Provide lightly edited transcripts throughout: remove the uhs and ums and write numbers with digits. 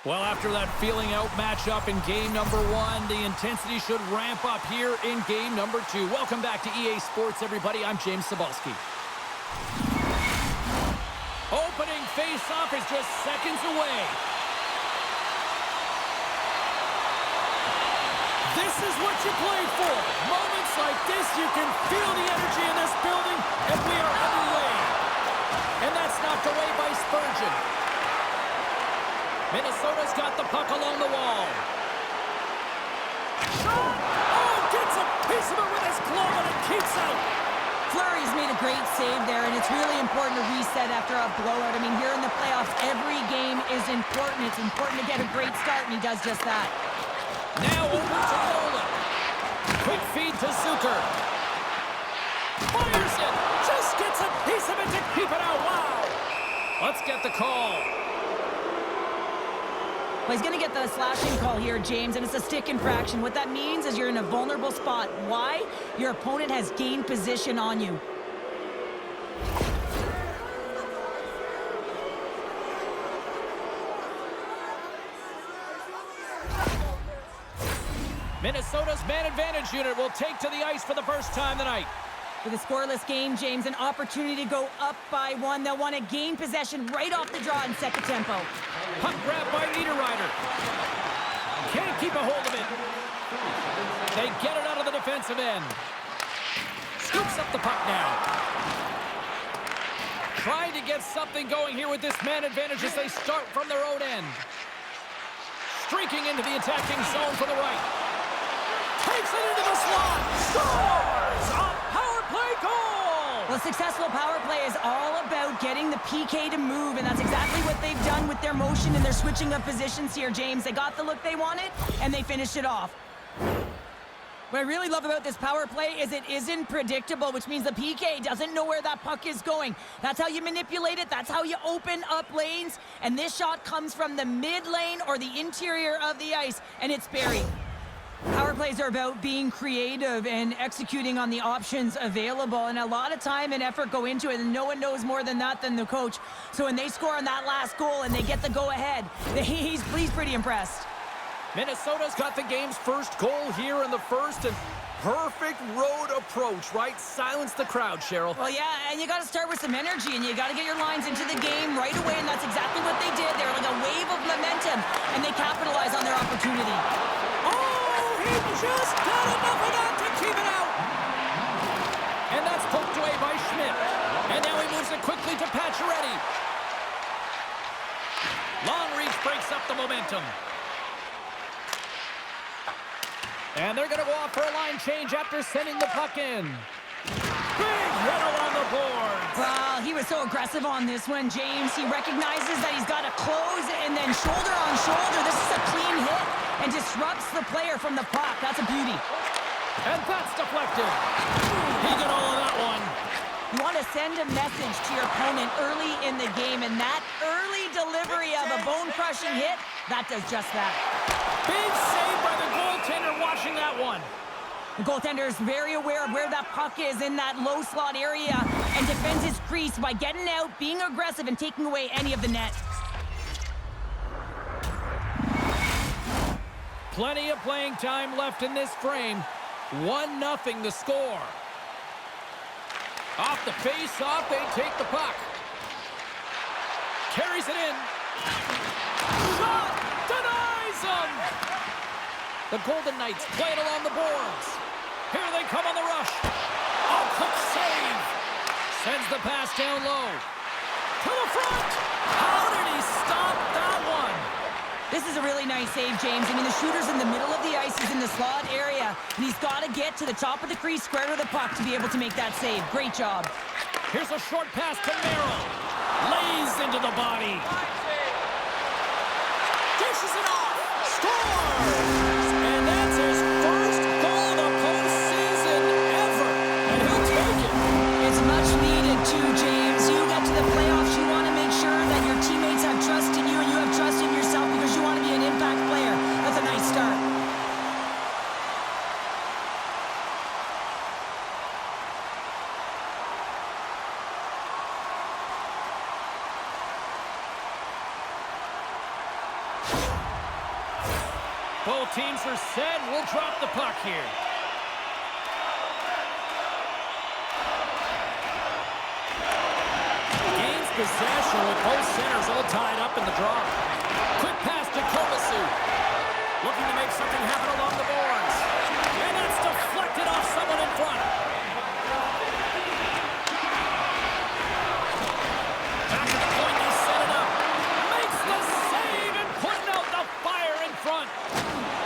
Well, after that feeling out matchup in game number 1, the intensity should ramp up here in game number 2. Welcome back to EA Sports, everybody. I'm James Cebulski. Opening face-off is just seconds away. This is what you play for. Moments like this, you can feel the energy in this building, and we are underway. And that's knocked away by Spurgeon. Minnesota's got the puck along the wall. Shot! Oh, gets a piece of it with his glove and it keeps out. Fleury's made a great save there, and it's really important to reset after a blowout. I mean, here in the playoffs, every game is important. It's important to get a great start, and he does just that. Now over to Nolan. Quick feed to Zucker. Fires it. Just gets a piece of it to keep it out. Wow. Let's get the call. Well, he's going to get the slashing call here, James, and it's a stick infraction. What that means is you're in a vulnerable spot. Why? Your opponent has gained position on you. Minnesota's man advantage unit will take to the ice for the first time tonight. With a scoreless game, James, an opportunity to go up by 1. They'll want to gain possession right off the draw and set the tempo. Puck grab by Niederreiter. Can't keep a hold of it. They get it out of the defensive end. Scoops up the puck now. Trying to get something going here with this man advantage as they start from their own end. Streaking into the attacking zone for the right. Takes it into the slot. Scores! A power play goal! Well, successful power play is all about getting the PK to move, and that's exactly what they've done with their motion and their switching of positions here, James. They got the look they wanted, and they finished it off. What I really love about this power play is it isn't predictable, which means the PK doesn't know where that puck is going. That's how you manipulate it. That's how you open up lanes. And this shot comes from the mid lane or the interior of the ice, and it's buried. Power plays are about being creative and executing on the options available, and a lot of time and effort go into it, and no one knows more than that than the coach. So when they score on that last goal and they get the go-ahead, he's pretty impressed. Minnesota's got the game's first goal here in the first, and perfect road approach, right? Silence the crowd, Cheryl. Well, yeah, and you got to start with some energy, and you got to get your lines into the game right away, and that's exactly what they did. They were like a wave of momentum, and they capitalized on their opportunity. He just got enough of that to keep it out. And that's poked away by Schmidt. And now he moves it quickly to Pacioretty. Long reach breaks up the momentum. And they're going to go off for a line change after sending the puck in. Big hit along the boards. Well, he was so aggressive on this one, James. He recognizes that he's got to close and then shoulder on shoulder. This is a clean hit and disrupts the player from the puck. That's a beauty. And that's deflected. He got all of that one. You want to send a message to your opponent early in the game, and that early delivery of a bone-crushing hit, that does just that. Big save by the goaltender watching that one. The goaltender is very aware of where that puck is in that low slot area and defends his crease by getting out, being aggressive, and taking away any of the net. Plenty of playing time left in this frame. 1-0 the score. Off the face-off, they take the puck. Carries it in. Shot! Denies him! The Golden Knights play it along the boards. Here they come on the rush. Oh, quick save. Sends the pass down low. To the front. How did he stop that one? This is a really nice save, James. I mean, the shooter's in the middle of the ice. He's in the slot area, and he's got to get to the top of the crease, square to the puck to be able to make that save. Great job. Here's a short pass to Merrill. Lays into the body. Dishes it off. Scores! And that's his first goal of the postseason ever. And he'll take it. It's much needed too, James. You get to the playoffs, you want to make sure that your teammates have trust in you and you have trust in yourself because you want to be an impact player. That's a nice start. Both teams are set. We'll drop the puck here. Gains possession with both centers all tied up in the draw. Quick pass to Kovasu. Looking to make something happen along the boards. And that's deflected off someone in front. Back to the point, they set it up. Makes the save and putting out the fire in front.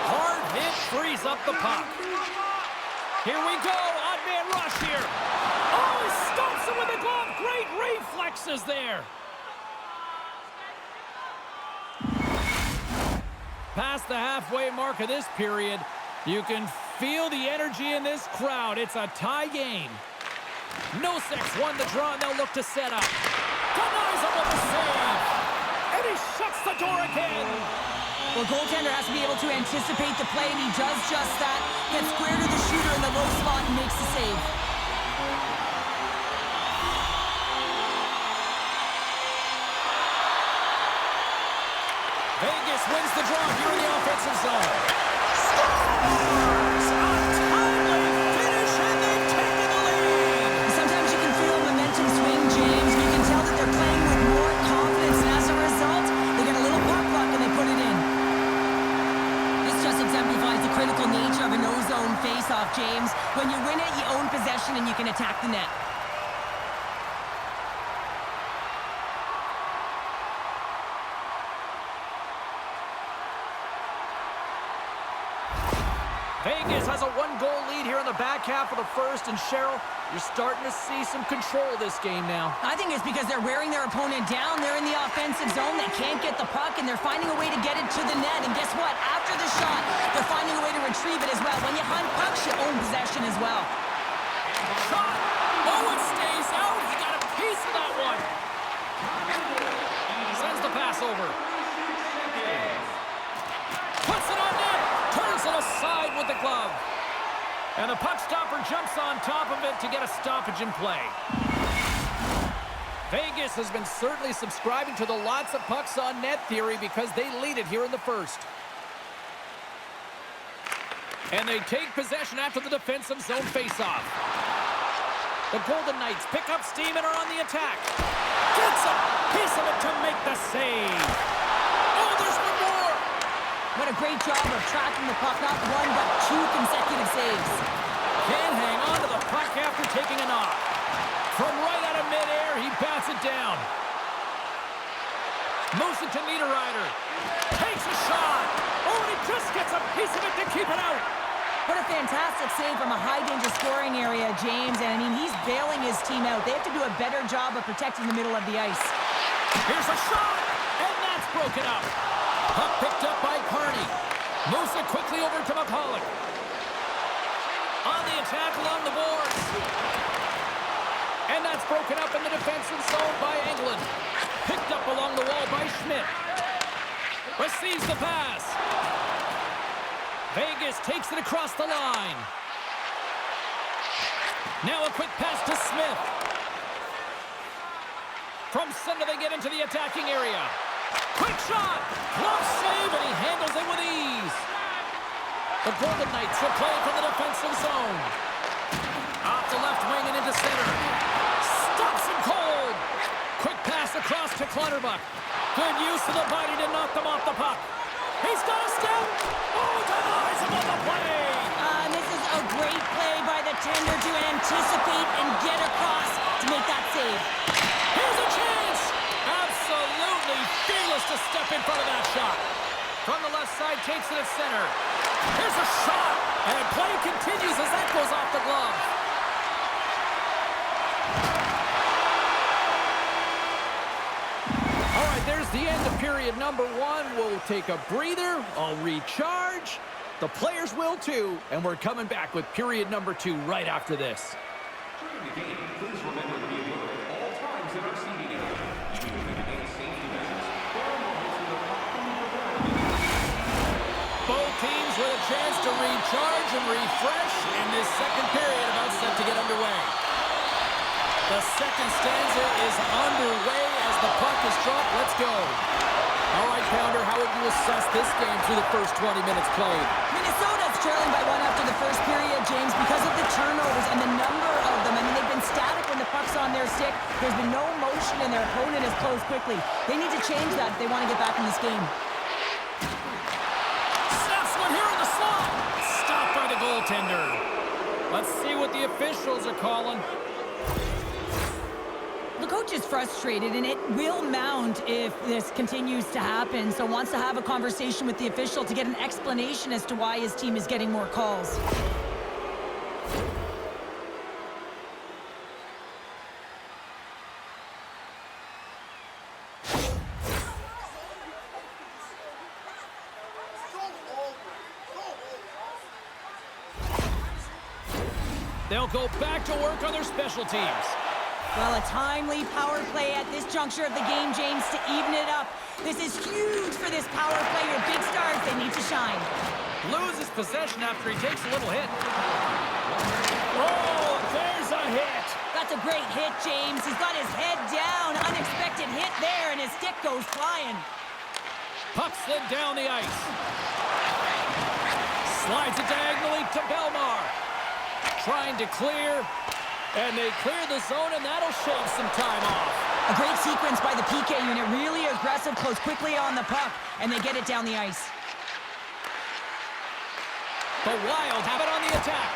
Hard hit frees up the puck. Here we go, odd man rush here. Oh, he stops it with a glove. Great reflexes there. Past the halfway mark of this period, you can feel the energy in this crowd. It's a tie game. Nosek's won the draw, and they'll look to set up. Denies him with a save. And he shuts the door again. Well, goaltender has to be able to anticipate the play, and he does just that. Gets square to the shooter in the low spot and makes the save. Vegas wins the draw here in the offensive zone. Scores! A timely finish, and they've taken the lead. Sometimes you can feel momentum swing, James, and you can tell that they're playing with more confidence, and as a result, they get a little puck luck and they put it in. This just exemplifies the critical nature of a no-zone face-off, James. When you win it, you own possession and you can attack the net. Vegas has a one-goal lead here in the back half of the first, and Cheryl, you're starting to see some control of this game now. I think it's because they're wearing their opponent down. They're in the offensive zone. They can't get the puck, and they're finding a way to get it to the net. And guess what? After the shot, they're finding a way to retrieve it as well. When you hunt pucks, you own possession as well. Shot! Oh, it stays out. He got a piece of that one. Sends the pass over. Puts it on net. Turns it aside with the glove. And the puck stopper jumps on top of it to get a stoppage in play. Vegas has been certainly subscribing to the lots of pucks on net theory because they lead it here in the first. And they take possession after the defensive zone faceoff. The Golden Knights pick up steam and are on the attack. Gets a piece of it to make the save. Oh, there's one more. What a great job of tracking the puck, not one, but two consecutive saves. Can't hang on to the puck after taking a knock. From right out of midair, he bats it down. Moves it to Niederreiter. Takes a shot. Oh, and he just gets a piece of it to keep it out. What a fantastic save from a high-danger scoring area, James. And, I mean, he's bailing his team out. They have to do a better job of protecting the middle of the ice. Here's a shot, and that's broken up. Puck picked up by Carney. Moves it quickly over to McCulloch. On the attack along the boards. And that's broken up in the defensive zone by Englund. Picked up along the wall by Schmidt. Receives the pass. Vegas takes it across the line. Now a quick pass to Smith. From center they get into the attacking area. Quick shot! Glove save, and he handles it with ease. The Golden Knights are playing from the defensive zone. Off the left wing and into center. Stops him cold. Quick pass across to Clutterbuck. Good use of the body to knock them off the puck. He's got a step. Oh, denies him on the play. This is a great play by the tender to anticipate and get across to make that save. Here's a chance. Absolutely fearless to step in front of that shot. From the left side, takes it at center. Here's a shot, and play continues as that goes off the glove. All right, there's the end of period number one. We'll take a breather. I'll recharge. The players will too, and we're coming back with period number two right after this. During the game, please remember to be alert at all times in our seating area. You can maintain safety measures. Both teams with a chance to recharge and refresh in this second period about set to get underway. The second stanza is underway as the puck is dropped. Let's go. All right, Pounder, how would you assess this game through the first 20 minutes played? Minnesota's trailing by 1 after the first period, James, because of the turnovers and the number of them. I mean, they've been static when the puck's on their stick. There's been no motion, and their opponent has closed quickly. They need to change that if they want to get back in this game. Snaps one here in the slot. Stopped by the goaltender. Let's see what the officials are calling. The coach is frustrated, and it will mount if this continues to happen, so wants to have a conversation with the official to get an explanation as to why his team is getting more calls. They'll go back to work on their special teams. Well, a timely power play at this juncture of the game, James, to even it up. This is huge for this power play. Your big stars, they need to shine. Loses possession after he takes a little hit. Oh, there's a hit. That's a great hit, James. He's got his head down. Unexpected hit there, and his stick goes flying. Puck slid down the ice. Slides it diagonally to Belmar. Trying to clear. And they clear the zone, and that'll shave some time off. A great sequence by the PK unit. Really aggressive, close quickly on the puck, and they get it down the ice. The Wild have it on the attack.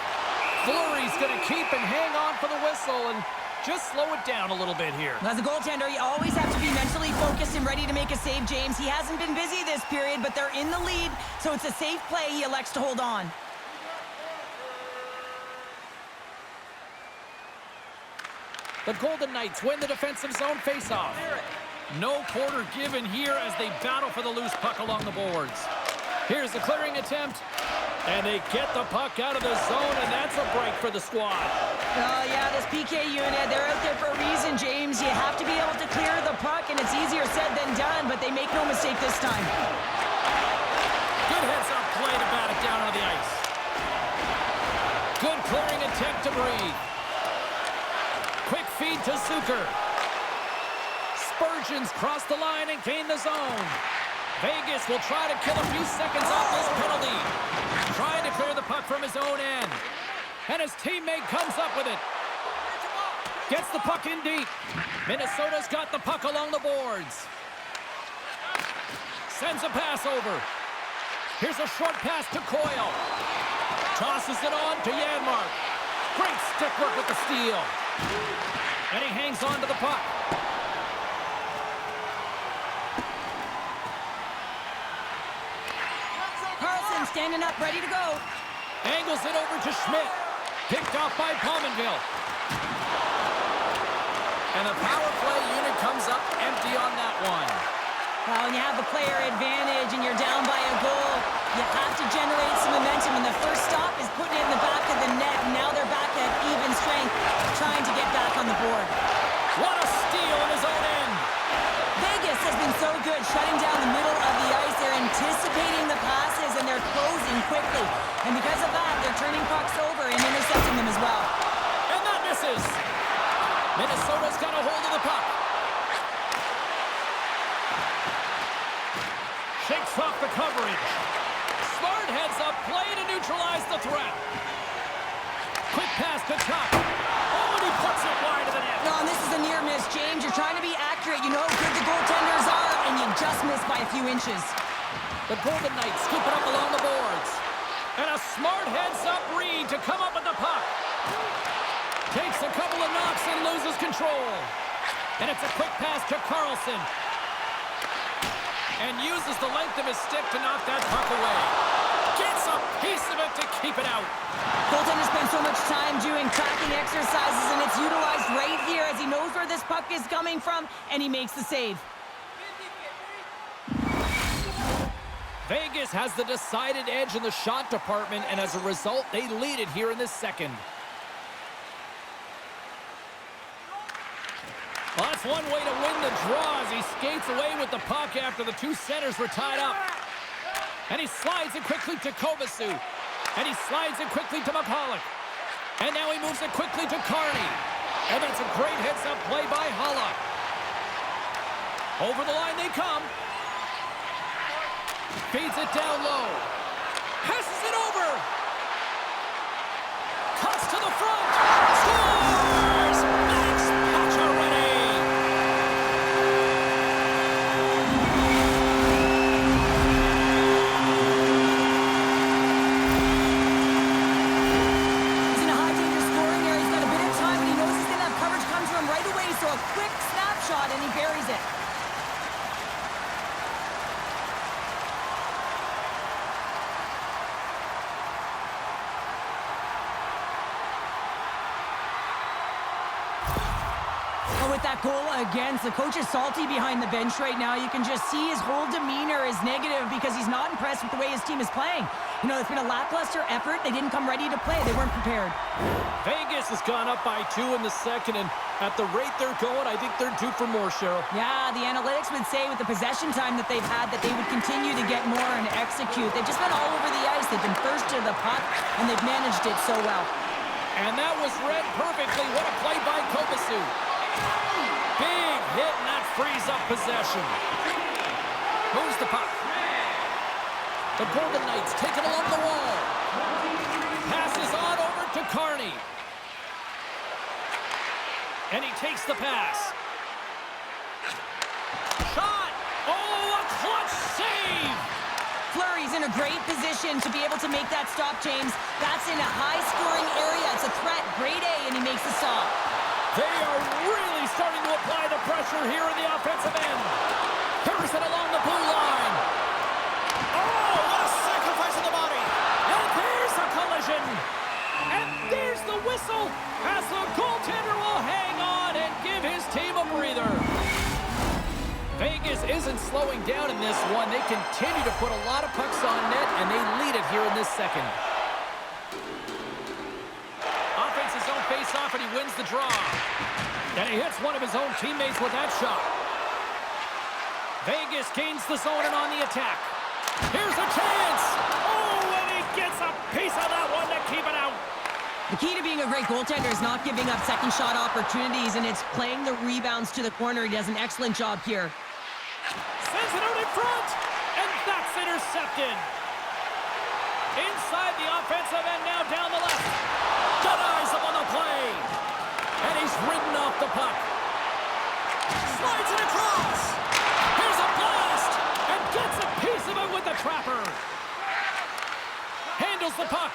Fleury's going to keep and hang on for the whistle and just slow it down a little bit here. As a goaltender, you always have to be mentally focused and ready to make a save, James. He hasn't been busy this period, but they're in the lead, so it's a safe play. He elects to hold on. The Golden Knights win the defensive zone faceoff. No quarter given here as they battle for the loose puck along the boards. Here's the clearing attempt, and they get the puck out of the zone, and that's a break for the squad. Oh, yeah, this PK unit, they're out there for a reason, James. You have to be able to clear the puck, and it's easier said than done, but they make no mistake this time. Good heads-up play to bat it down on the ice. Good clearing attempt to breathe. Quick feed to Zucker. Spurgeons cross the line and gain the zone. Vegas will try to kill a few seconds off this penalty. Trying to clear the puck from his own end. And his teammate comes up with it. Gets the puck in deep. Minnesota's got the puck along the boards. Sends a pass over. Here's a short pass to Coyle. Tosses it on to Janmark. Great stick work with the steal. And he hangs on to the puck. Carlson standing up, ready to go. Angles it over to Schmidt. Picked off by Pominville. And the power play unit comes up empty on that one. Well, when you have the player advantage and you're down by a goal, you have to generate some momentum, and the first stop is putting it in the back of the net, and now they're back at even strength, trying to get back on the board. What a steal in his own end. Vegas has been so good shutting down the middle of the ice. They're anticipating the passes, and they're closing quickly. And because of that, they're turning pucks over and intercepting them as well. And that misses. Minnesota's got a hold of the puck. Shakes off the coverage. Smart heads up play to neutralize the threat. Quick pass to Tuck. Oh, and he puts it wide of the net. No, and this is a near miss, James. You're trying to be accurate. You know how good the goaltenders are, and you just miss by a few inches. The Golden Knights scoop it up along the boards. And a smart heads-up read to come up with the puck. Takes a couple of knocks and loses control. And it's a quick pass to Carlson. And uses the length of his stick to knock that puck away. Gets a piece of it to keep it out. Goaltender spends so much time doing tracking exercises, and it's utilized right here as he knows where this puck is coming from, and he makes the save. Vegas has the decided edge in the shot department, and as a result, they lead it here in this second. Well, that's one way to win the draw as he skates away with the puck after the two centers were tied up. And he slides it quickly to Kovacic. And he slides it quickly to McCulloch. And now he moves it quickly to Carney. And that's a great heads-up play by Hulla. Over the line they come. Feeds it down low. Passes it over. Cuts to the front. Scores! Max Pacioretty. He's in a high danger scoring area. He's got a bit of time, and he knows he's going to have coverage comes to him right away. So a quick snapshot, and he buries it. With that goal against, the coach is salty behind the bench right now. You can just see his whole demeanor is negative because he's not impressed with the way his team is playing. You know, it's been a lackluster effort. They didn't come ready to play. They weren't prepared. Vegas has gone up by 2 in the second, and at the rate they're going, I think they're due for more, Cheryl. Yeah, the analytics would say with the possession time that they've had that they would continue to get more and execute. They've just been all over the ice. They've been first to the puck, and they've managed it so well. And that was read perfectly. What a play by Kovacic. Big hit, and that frees up possession. Moves the puck. The Golden Knights take it along the wall. Passes on over to Carney. And he takes the pass. Shot! Oh, a clutch save! Fleury's in a great position to be able to make that stop, James. That's in a high-scoring area. It's a threat. Grade A, and he makes the stop. They are really starting to apply the pressure here in the offensive end. Harrison along the blue line. Oh, what a sacrifice of the body. And there's a collision. And there's the whistle as the goaltender will hang on and give his team a breather. Vegas isn't slowing down in this one. They continue to put a lot of pucks on net, and they lead it here in this second. Offense's own face-off, and he wins the draw. And he hits one of his own teammates with that shot. Vegas gains the zone and on the attack. Here's a chance! Oh, and he gets a piece of that one to keep it out. The key to being a great goaltender is not giving up second shot opportunities, and it's playing the rebounds to the corner. He does an excellent job here. Sends it out in front, and that's intercepted. Inside the offensive end, now down the left. Denies him on the play. And he's ridden off the puck. Slides it across. Here's a blast. And gets a piece of it with the trapper. Handles the puck.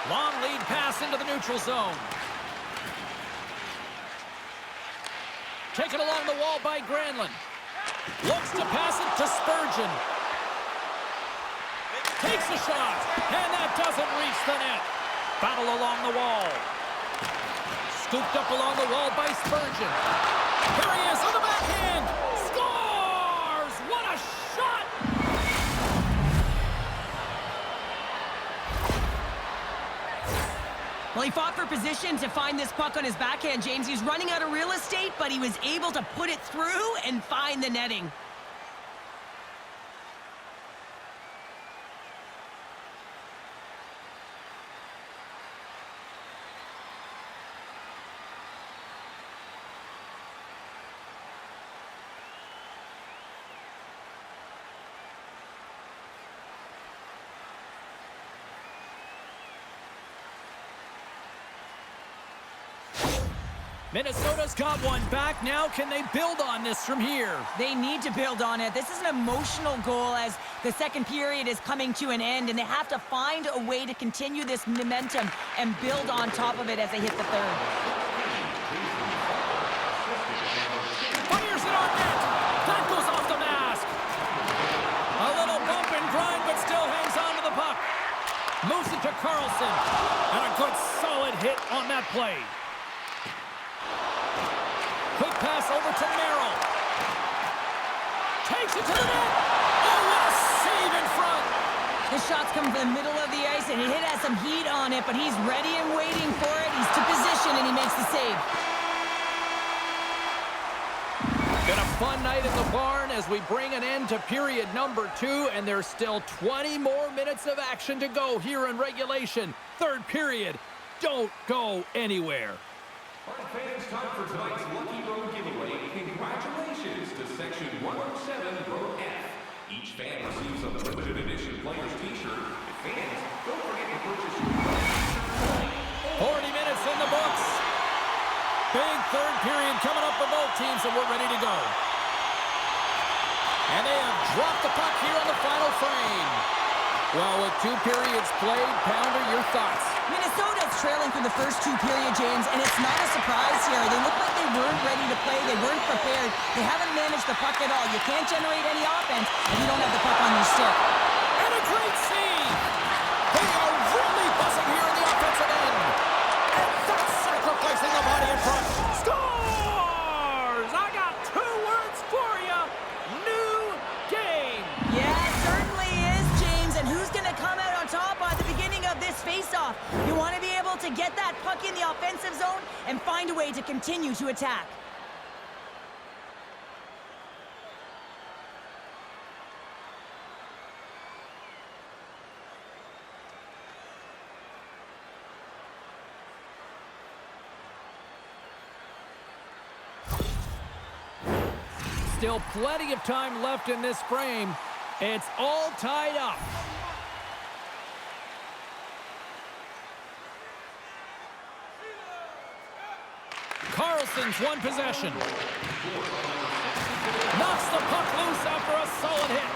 Long lead pass into the neutral zone. Taken along the wall by Granlund. Looks to pass it to Spurgeon. Takes a shot. And that doesn't reach the net. Battle along the wall. Scooped up along the wall by Spurgeon. Here he is on the backhand. Scores! What a shot! Well, he fought for position to find this puck on his backhand, James. He's running out of real estate, but he was able to put it through and find the netting. Minnesota's got one back. Now can they build on this from here? They need to build on it. This is an emotional goal as the second period is coming to an end, and they have to find a way to continue this momentum and build on top of it as they hit the third. Fires it on net. That goes off the mask. A little bump and grind, but still hangs on to the puck. Moves it to Carlson. And a good solid hit on that play. Quick pass over to Merrill. Takes it to the net. Oh, what a save in front. The shot's coming from the middle of the ice, and he has some heat on it, but he's ready and waiting for it. He's to position, and he makes the save. Been a fun night in the barn as we bring an end to period number 2, and there's still 20 more minutes of action to go here in regulation. Third period. Don't go anywhere. All right, fans, time for tonight's Lucky Road giveaway. Congratulations to Section 107, Row F. Each fan receives a limited edition player's t-shirt. Fans, don't forget to purchase your 40 minutes in the books. Big third period coming up for both teams, and we're ready to go. And they have dropped the puck here on the final frame. Well, with 2 periods played, Pounder, your thoughts? Minnesota's trailing through the first 2 periods, James, and it's not a surprise here. They look like they weren't ready to play. They weren't prepared. They haven't managed the puck at all. You can't generate any offense if you don't have the puck on your stick. And a great save! They are really buzzing here in the offensive end. And that's sacrificing the body in front. Scores! I got 2 words for you. New game. Yeah, it certainly is, James. And who's going to come out on top at the beginning of this face-off? You want to be able to get that puck in the offensive zone and find a way to continue to attack. Still plenty of time left in this frame. It's all tied up. Carlson's won possession. Knocks the puck loose after a solid hit.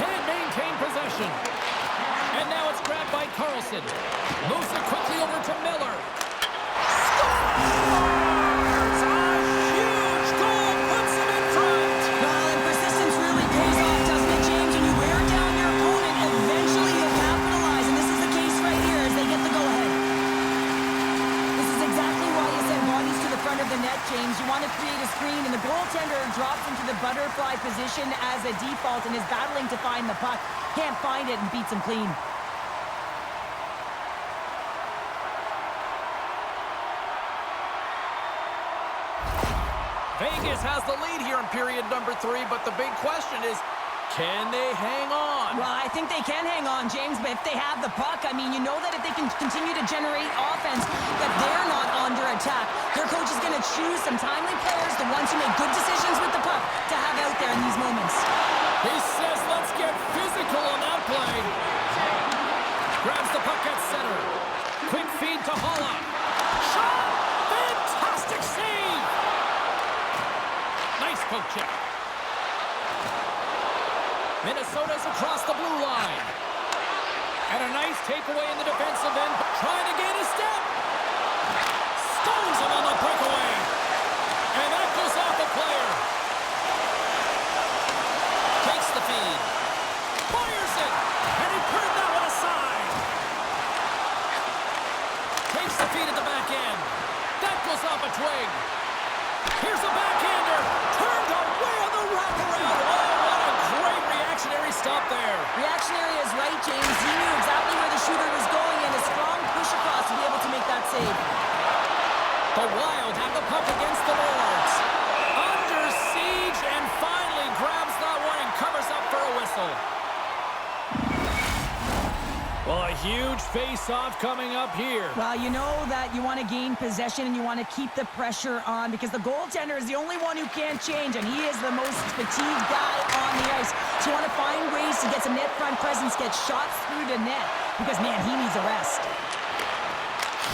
Can't maintain possession. And now it's grabbed by Carlson. Moves it quickly over to Miller. Scores! A huge goal puts him in front. Well, and persistence really pays off, doesn't it, James? When you wear down your opponent, eventually you'll capitalize. And this is the case right here as they get the go-ahead. This is exactly why you send bodies to the front of the net, James. You want to create a screen, and the goaltender drops into the butterfly position as a default and is battling to find the puck. Can't find it and beats him clean. Vegas has the lead here in period number 3, but the big question is, can they hang on? Well, I think they can hang on, James, but if they have the puck, I mean, you know that if they can continue to generate offense, that they're not under attack. Their coach is going to choose some timely players, the ones who make good decisions with the puck, to have out there in these moments. He says, let's get physical on that play. Grabs the puck at center. Quick feed to Holla. Shot! Fantastic save! Nice poke check. Minnesota's across the blue line. And a nice takeaway in the defensive end, trying to gain a step. Stones him on the breakaway. And that goes off the player. Takes the feed. Fires it. And he turned that one aside. Takes the feed at the back end. That goes off a twig. Here's a backhander. Turned away on the wraparound. Oh, what a great reactionary stop there. Reactionary is right, James. He knew exactly where the shooter was going, and a strong push across to be able to make that save. The Wild have the puck against the boards. Under siege, and finally grabs that one and covers up for a whistle. Well, a huge face-off coming up here. Well, you know that you want to gain possession and you want to keep the pressure on because the goaltender is the only one who can't change, and he is the most fatigued guy on the ice. So you want to find ways to get some net front presence, get shots through the net, because, man, he needs a rest.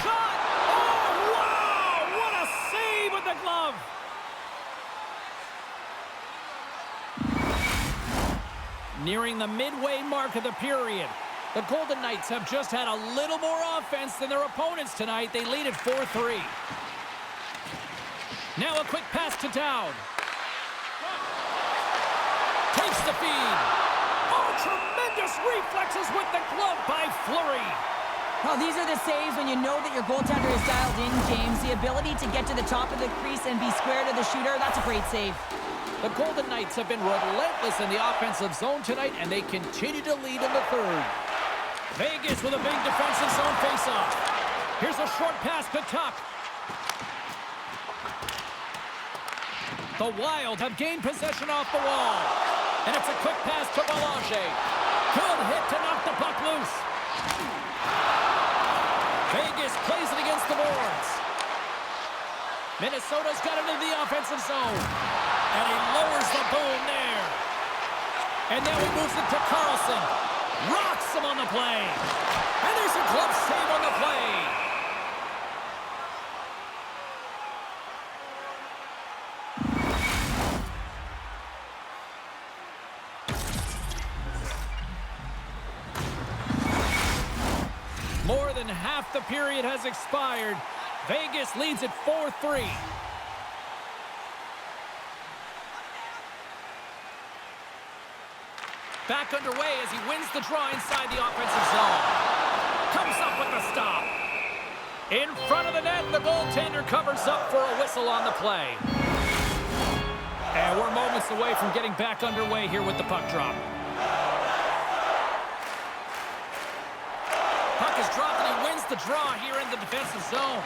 Shot! Oh, wow! What a save with the glove! Nearing the midway mark of the period. The Golden Knights have just had a little more offense than their opponents tonight. They lead at 4-3. Now a quick pass to Dowd. Takes the feed. Oh, tremendous reflexes with the glove by Fleury. Well, these are the saves when you know that your goaltender is dialed in, James. The ability to get to the top of the crease and be square to the shooter, that's a great save. The Golden Knights have been relentless in the offensive zone tonight, and they continue to lead in the third. Vegas with a big defensive zone faceoff. Here's a short pass to Tuck. The Wild have gained possession off the wall. And it's a quick pass to Belanger. Good hit to knock the puck loose. Vegas plays it against the boards. Minnesota's got it into the offensive zone. And he lowers the boom there. And now he moves it to Carlson. Rocks him on the play. And there's a glove save on the play. More than half the period has expired. Vegas leads at 4-3. Back underway as he wins the draw inside the offensive zone. Comes up with the stop. In front of the net, the goaltender covers up for a whistle on the play. And we're moments away from getting back underway here with the puck drop. Puck is dropped and he wins the draw here in the defensive zone.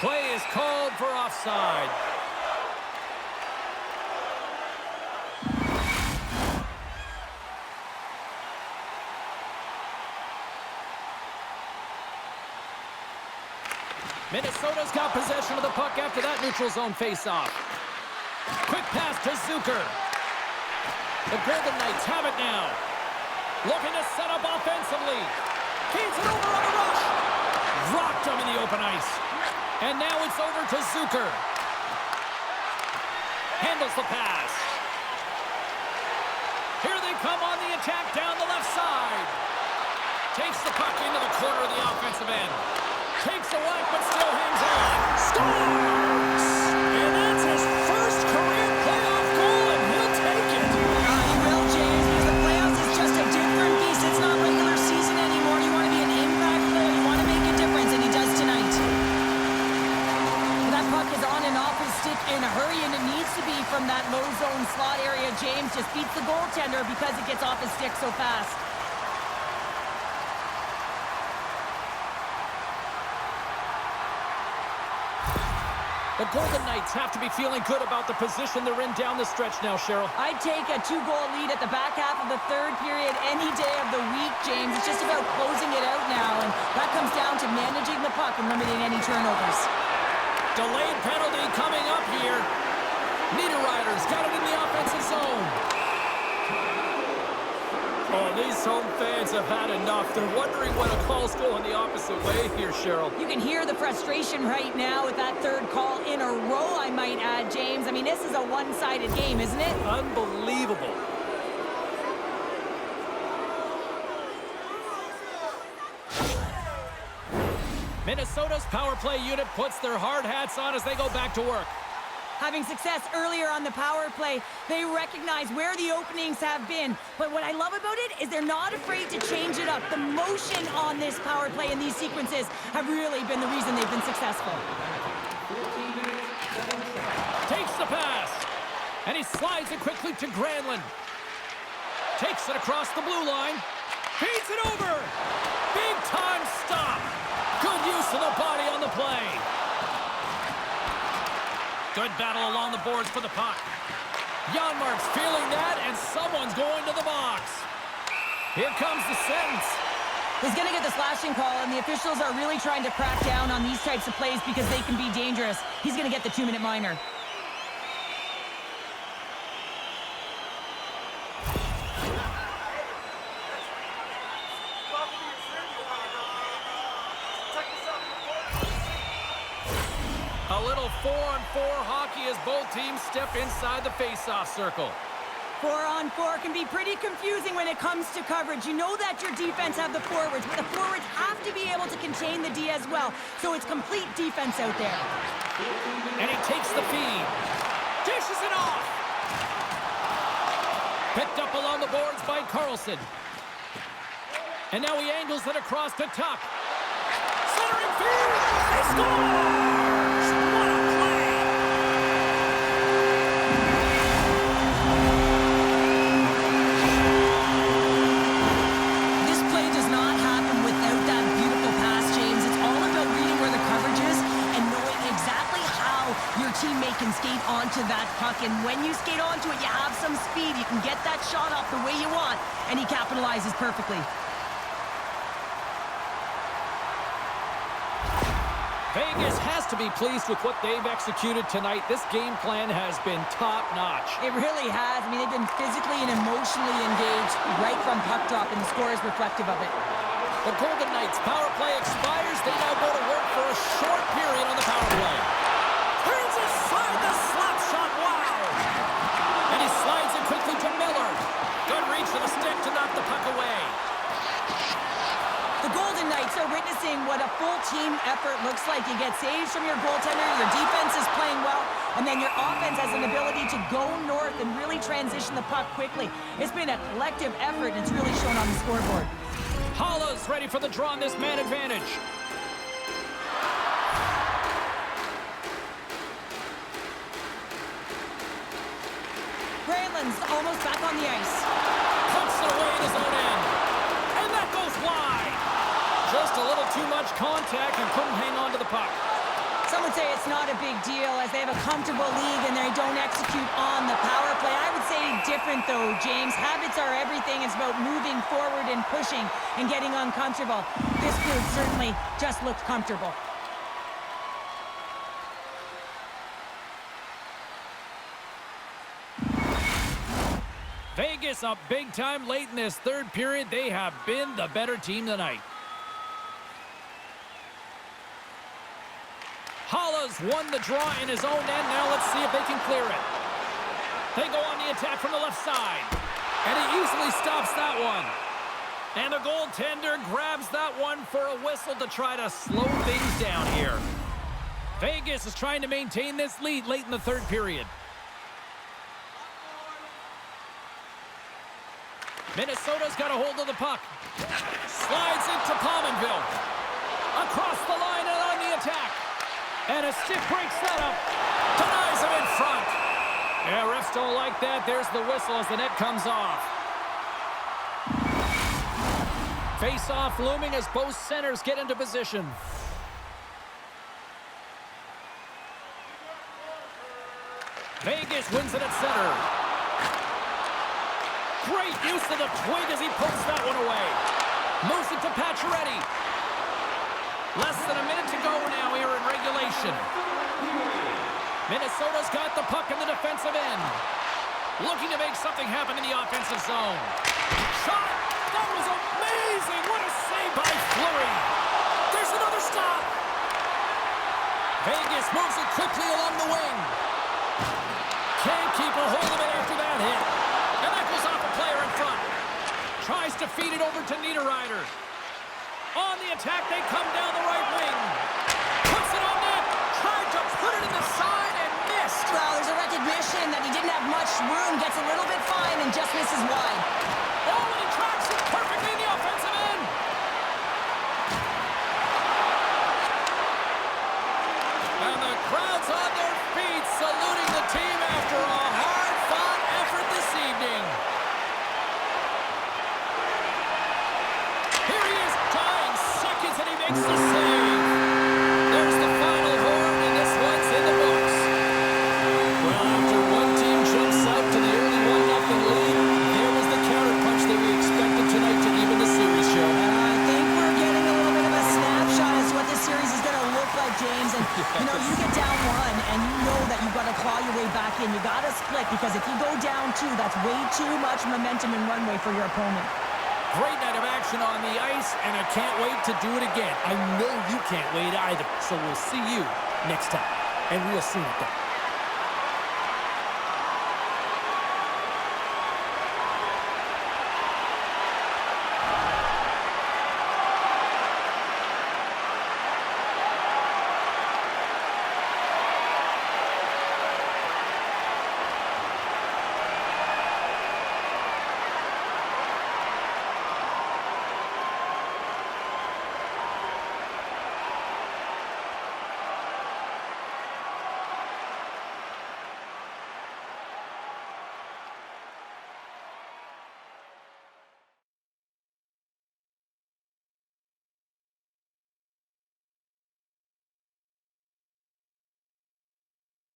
Play is called for offside. Minnesota's got possession of the puck after that neutral zone faceoff. Quick pass to Zucker. The Golden Knights have it now. Looking to set up offensively. Feeds it over on the rush. Rocked him in the open ice. And now it's over to Zucker. Handles the pass. Here they come on the attack down the left side. Takes the puck into the corner of the offensive end. Takes a whack, but still hangs on. Scores! And that's his first career playoff goal, and he'll take it. He will, James, because the playoffs is just a different beast. It's not regular season anymore. You want to be an impact player. You want to make a difference, and he does tonight. That puck is on and off his stick in a hurry, and it needs to be from that low zone slot area. James just beats the goaltender because it gets off his stick so fast. The Golden Knights have to be feeling good about the position they're in down the stretch now, Cheryl. I'd take a 2-goal lead at the back half of the third period any day of the week, James. It's just about closing it out now, and that comes down to managing the puck and limiting any turnovers. Delayed penalty coming up here. Niederreiter's got it in the offensive zone. Oh, these home fans have had enough. They're wondering when a call's going the opposite way here, Cheryl. You can hear the frustration right now with that third call in a row, I might add, James. I mean, this is a one-sided game, isn't it? Unbelievable. Minnesota's power play unit puts their hard hats on as they go back to work. Having success earlier on the power play, they recognize where the openings have been. But what I love about it is they're not afraid to change it up. The motion on this power play and these sequences have really been the reason they've been successful. Takes the pass, and he slides it quickly to Granlund. Takes it across the blue line, feeds it over. Big time stop. Good use of the body on the play. Good battle along the boards for the puck. Janmark's feeling that, and someone's going to the box. Here comes the sentence. He's going to get the slashing call, and the officials are really trying to crack down on these types of plays because they can be dangerous. He's going to get the 2-minute minor. A little 4-on-4 hockey as both teams step inside the face-off circle. 4-on-4 can be pretty confusing when it comes to coverage. You know that your defense have the forwards, but the forwards have to be able to contain the D as well. So it's complete defense out there. And he takes the feed. Dishes it off. Picked up along the boards by Carlson. And now he angles it across to Tuck. Centering field. He scores! What a play! This play does not happen without that beautiful pass, James. It's all about reading where the coverage is and knowing exactly how your teammate can skate onto that puck. And when you skate onto it, you have some speed. You can get that shot off the way you want, and he capitalizes perfectly. Vegas has to be pleased with what they've executed tonight. This game plan has been top-notch. It really has. I mean, they've been physically and emotionally engaged right from puck drop, and the score is reflective of it. The Golden Knights power play expires. They now go to work for a short period on the power play. Turns aside the slap shot. Wow! And he slides it quickly to Miller. Good reach for the stick to knock the puck away. The Golden Knights are witnessing what a full team effort looks like. You get saves from your goaltender, your defense is playing well, and then your offense has an ability to go north and really transition the puck quickly. It's been a collective effort, and it's really shown on the scoreboard. Hollow's ready for the draw on this man advantage. Granlund's almost back on the ice. Puts it away in his own end. And that goes wide. Just a little too much contact and couldn't hang on to the puck. Some would say it's not a big deal as they have a comfortable league and they don't execute on the power play. I would say different though, James. Habits are everything. It's about moving forward and pushing and getting uncomfortable. This group certainly just looked comfortable. Vegas up big time late in this third period. They have been the better team tonight. Hollow's won the draw in his own end. Now let's see if they can clear it. They go on the attack from the left side. And he easily stops that one. And the goaltender grabs that one for a whistle to try to slow things down here. Vegas is trying to maintain this lead late in the third period. Minnesota's got a hold of the puck. Slides into Pominville. Across the line and on the attack. And a stick breaks that up. Denies him in front. Yeah, refs don't like that. There's the whistle as the net comes off. Face-off looming as both centers get into position. Vegas wins it at center. Great use of the twig as he pulls that one away. Moves it to Pacioretty. Less than a minute to go now here in regulation. Minnesota's got the puck in the defensive end. Looking to make something happen in the offensive zone. Shot! That was amazing! What a save by Fleury! There's another stop! Vegas moves it quickly along the wing. Can't keep a hold of it after that hit. And that goes off a player in front. Tries to feed it over to Niederreiter. On the attack, they come down the right wing. Puts it on net. Tried to put it in the side and missed. Well, there's a recognition that he didn't have much room. Gets a little bit fine and just misses wide. Oh, and he tracks it perfectly in the offensive end. And the crowd's on their feet, saluting the team after a hard-fought effort this evening. Here he is, tying seconds, and he makes the save. There's the final horn, and this one's in the books. Well, after one team jumps out to the early 1-0 lead, there was the counterpunch that we expected tonight to even the series show. I think we're getting a little bit of a snapshot as to what this series is going to look like, James. And, you know, you get down one, and you know that you've got to claw your way back in. You got to split, because if you go down two, that's way too much momentum and runway for your opponent. Great night of action on the ice, and I can't wait to do it again. I know you can't wait either. So we'll see you next time. And we'll see you then.